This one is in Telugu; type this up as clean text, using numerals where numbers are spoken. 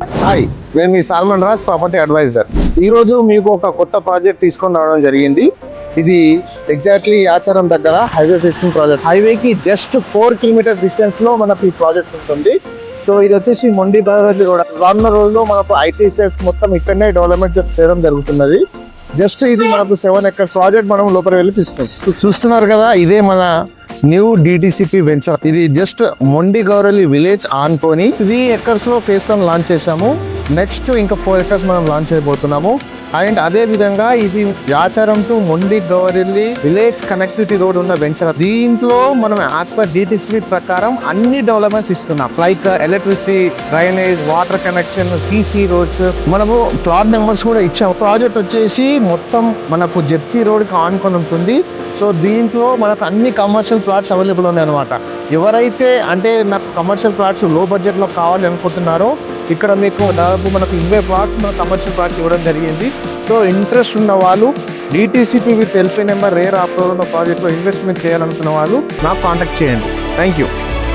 హాయ్, నేను మీ సాల్మన్ రాజ్, ప్రాపర్టీ అడ్వైజర్. ఈరోజు మీకు ఒక కొత్త ప్రాజెక్ట్ తీసుకొని రావడం జరిగింది. ఇది ఎగ్జాక్ట్లీ ఆచారం దగ్గర హైవే ఫిక్సింగ్ ప్రాజెక్ట్. హైవేకి జస్ట్ 4 కిలోమీటర్ డిస్టెన్స్ లో మనకి ఈ ప్రాజెక్ట్ ఉంటుంది. సో ఇది వచ్చేసి మొండి బాగర్లి రోడ్. రానున్న రోజుల్లో మనకు ఐటీసీఎస్ మొత్తం ఇక్కడనే డెవలప్మెంట్ చేయడం జరుగుతున్నది. జస్ట్ ఇది మనకు 7 ఎకర్స్ ప్రాజెక్ట్ మనం లోపల వెళ్ళి చూస్తున్నారు కదా, ఇదే మన న్యూ డిటిసిపి వెంచర్. ఇది జస్ట్ మొండి గౌరలి విలేజ్ ఆనుకొని 3 ఎకర్స్ లో ఫేస్ 1 లాంచ్ చేశాము. నెక్స్ట్ ఇంకా 4 ఎకర్స్ మనం లాంచ్ చేయబోతున్నాము. అండ్ అదే విధంగా ఇది ఆచారం టు మొండి గౌరలి విలేజ్ కనెక్టివిటీ రోడ్ ఉన్న వెంచర్. దీంట్లో మనం యాజ్ పర్ డిటిసిపి ప్రకారం అన్ని డెవలప్మెంట్స్ ఇస్తున్నాం. Like electricity, drainage, water connection, CC roads, మనము ప్లాట్ నెంబర్స్ కూడా ఇచ్చాము. ప్రాజెక్ట్ వచ్చేసి మొత్తం మనకు జెర్సీ రోడ్ కి ఆనుకొని ఉంటుంది. సో దీంట్లో మనకు అన్ని కమర్షియల్ ప్లాట్స్ అవైలబుల్ ఉన్నాయి అనమాట. ఎవరైతే అంటే నాకు కమర్షియల్ ప్లాట్స్ లో బడ్జెట్లో కావాలి అనుకుంటున్నారో ఇక్కడ మీకు దాదాపు మనకు 20 ప్లాట్స్ మన కమర్షియల్ ప్లాట్స్ ఇవ్వడం జరిగింది. సో ఇంట్రెస్ట్ ఉన్న వాళ్ళు DTCP with LP number rare after ఉన్న ప్రాజెక్ట్లో ఇన్వెస్ట్మెంట్ చేయాలనుకున్న వాళ్ళు నాకు కాంటాక్ట్ చేయండి. Thank you.